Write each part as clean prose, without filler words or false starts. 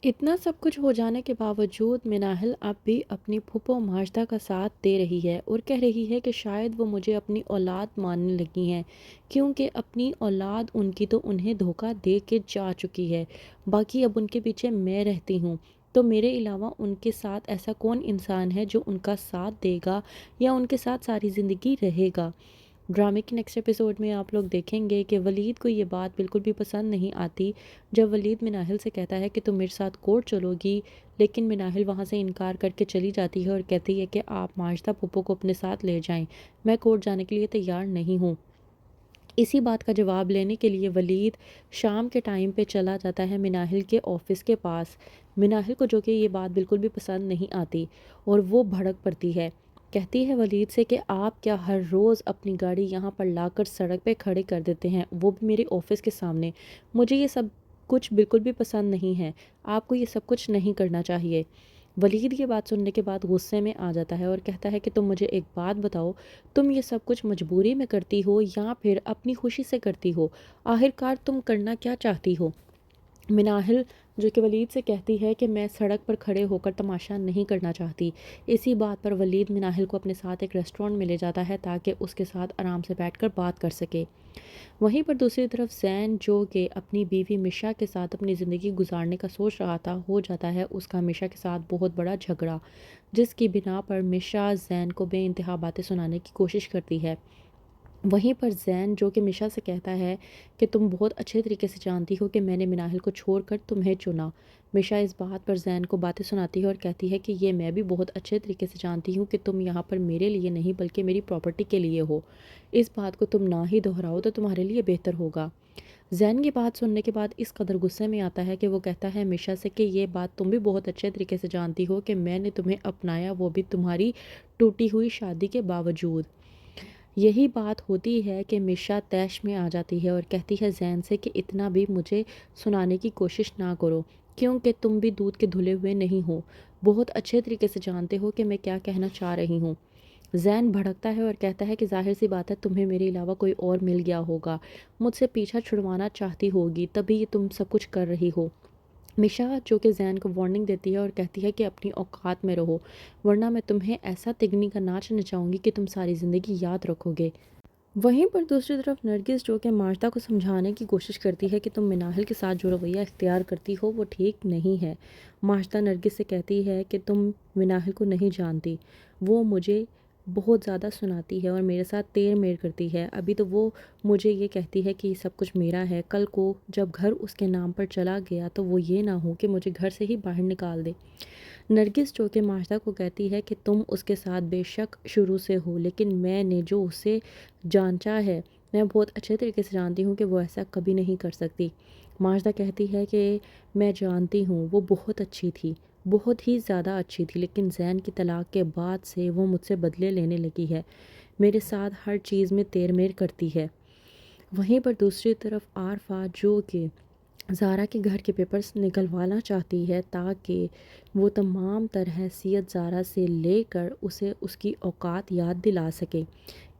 इतना सब कुछ हो जाने के बावजूद मिनाहिल अब भी अपनी फूफो माजदा का साथ दे रही है और कह रही है कि शायद वो मुझे अपनी औलाद मानने लगी हैं, क्योंकि अपनी औलाद उनकी तो उन्हें धोखा दे के जा चुकी है। बाकी अब उनके पीछे मैं रहती हूँ, तो मेरे अलावा उनके साथ ऐसा कौन इंसान है जो उनका साथ देगा या उनके साथ सारी ज़िंदगी रहेगा। ड्रामे के नेक्स्ट एपिसोड में आप लोग देखेंगे कि वलीद को ये बात बिल्कुल भी पसंद नहीं आती, जब वलीद मिनाहिल से कहता है कि तुम मेरे साथ कोर्ट चलोगी, लेकिन मिनाहिल वहाँ से इनकार करके चली जाती है और कहती है कि आप माजदा पुप्पो को अपने साथ ले जाएं, मैं कोर्ट जाने के लिए तैयार नहीं हूँ। इसी बात का जवाब लेने के लिए वलीद शाम के टाइम पे चला जाता है मिनाहिल के ऑफिस के पास। मिनाहिल को जो कि ये बात बिल्कुल भी पसंद नहीं आती और वो भड़क पड़ती है। कहती है वलीद से कि आप क्या हर रोज़ अपनी गाड़ी यहाँ पर लाकर सड़क पे खड़े कर देते हैं, वो भी मेरे ऑफिस के सामने। मुझे ये सब कुछ बिल्कुल भी पसंद नहीं है, आपको ये सब कुछ नहीं करना चाहिए। वलीद ये बात सुनने के बाद गुस्से में आ जाता है और कहता है कि तुम मुझे एक बात बताओ, तुम ये सब कुछ मजबूरी में करती हो या फिर अपनी खुशी से करती हो? आखिरकार तुम करना क्या चाहती हो? मिनाहिल जो कि वलीद से कहती है कि मैं सड़क पर खड़े होकर तमाशा नहीं करना चाहती। इसी बात पर वलीद मिनाहिल को अपने साथ एक रेस्टोरेंट में ले जाता है ताकि उसके साथ आराम से बैठकर बात कर सके। वहीं पर दूसरी तरफ ज़ैन जो कि अपनी बीवी मिशा के साथ अपनी ज़िंदगी गुजारने का सोच रहा था, हो जाता है उसका मिशा के साथ बहुत बड़ा झगड़ा, जिसकी बिना पर मिशा ज़ैन को बेइंतहा बातें सुनाने की कोशिश करती है। वहीं पर ज़ैन जो कि मिशा से कहता है कि तुम बहुत अच्छे तरीके से जानती हो कि मैंने मिनाहिल को छोड़कर तुम्हें चुना। मिशा इस बात पर ज़ैन को बातें सुनाती है और कहती है कि ये मैं भी बहुत अच्छे तरीके से जानती हूँ कि तुम यहाँ पर मेरे लिए नहीं बल्कि मेरी प्रॉपर्टी के लिए हो। इस बात को तुम ना ही दोहराओ तो तुम्हारे लिए बेहतर होगा। ज़ैन की बात सुनने के बाद इस कदर गुस्से में आता है कि वो कहता है मिशा से कि ये बात तुम भी बहुत अच्छे तरीके से जानती हो कि मैंने तुम्हें अपनाया, वो भी तुम्हारी टूटी हुई शादी के बावजूद। यही बात होती है कि मिशा तैश में आ जाती है और कहती है ज़ैन से कि इतना भी मुझे सुनाने की कोशिश ना करो, क्योंकि तुम भी दूध के धुले हुए नहीं हो, बहुत अच्छे तरीके से जानते हो कि मैं क्या कहना चाह रही हूँ। ज़ैन भड़कता है और कहता है कि ज़ाहिर सी बात है तुम्हें मेरे अलावा कोई और मिल गया होगा, मुझसे पीछा छुड़वाना चाहती होगी, तभी ये तुम सब कुछ कर रही हो। मिशा जो कि ज़ैन को वार्निंग देती है और कहती है कि अपनी औकात में रहो, वरना मैं तुम्हें ऐसा तिगनी का नाच नचाऊंगी कि तुम सारी ज़िंदगी याद रखोगे। वहीं पर दूसरी तरफ नरगिस जो कि मार्ता को समझाने की कोशिश करती है कि तुम मिनाहिल के साथ जो रवैया इख्तियार करती हो वो ठीक नहीं है। मार्ता नरगिस से कहती है कि तुम मिनाहिल को नहीं जानती, वो मुझे बहुत ज़्यादा सुनाती है और मेरे साथ तेर मेर करती है। अभी तो वो मुझे ये कहती है कि सब कुछ मेरा है, कल को जब घर उसके नाम पर चला गया तो वो ये ना हो कि मुझे घर से ही बाहर निकाल दे। नरगिस जो कि मार्ता को कहती है कि तुम उसके साथ बेशक शुरू से हो, लेकिन मैंने जो उसे जांचा है, मैं बहुत अच्छे तरीके से जानती हूँ कि वो ऐसा कभी नहीं कर सकती। मार्ता कहती है कि मैं जानती हूँ वो बहुत अच्छी थी, बहुत ही ज़्यादा अच्छी थी, लेकिन ज़ैन की तलाक के बाद से वो मुझसे बदले लेने लगी है, मेरे साथ हर चीज़ में तेर मेर करती है। वहीं पर दूसरी तरफ आरफा जो कि ज़ारा के घर के पेपर्स निकलवाना चाहती है ताकि वो तमाम तरह हैसियत ज़ारा से लेकर उसे उसकी औकात याद दिला सके।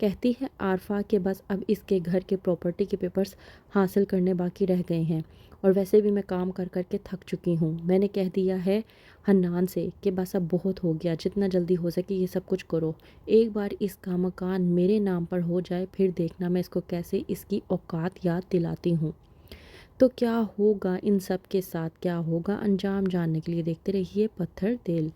कहती है आरफा के बस अब इसके घर के प्रॉपर्टी के पेपर्स हासिल करने बाकी रह गए हैं, और वैसे भी मैं काम कर कर के थक चुकी हूँ। मैंने कह दिया है हन्नान से कि बस अब बहुत हो गया, जितना जल्दी हो सके ये सब कुछ करो। एक बार इसका मकान मेरे नाम पर हो जाए फिर देखना मैं इसको कैसे इसकी औकात याद दिलाती हूँ। तो क्या होगा इन सब के साथ, क्या होगा अंजाम जानने के लिए देखते रहिए पत्थर दिल।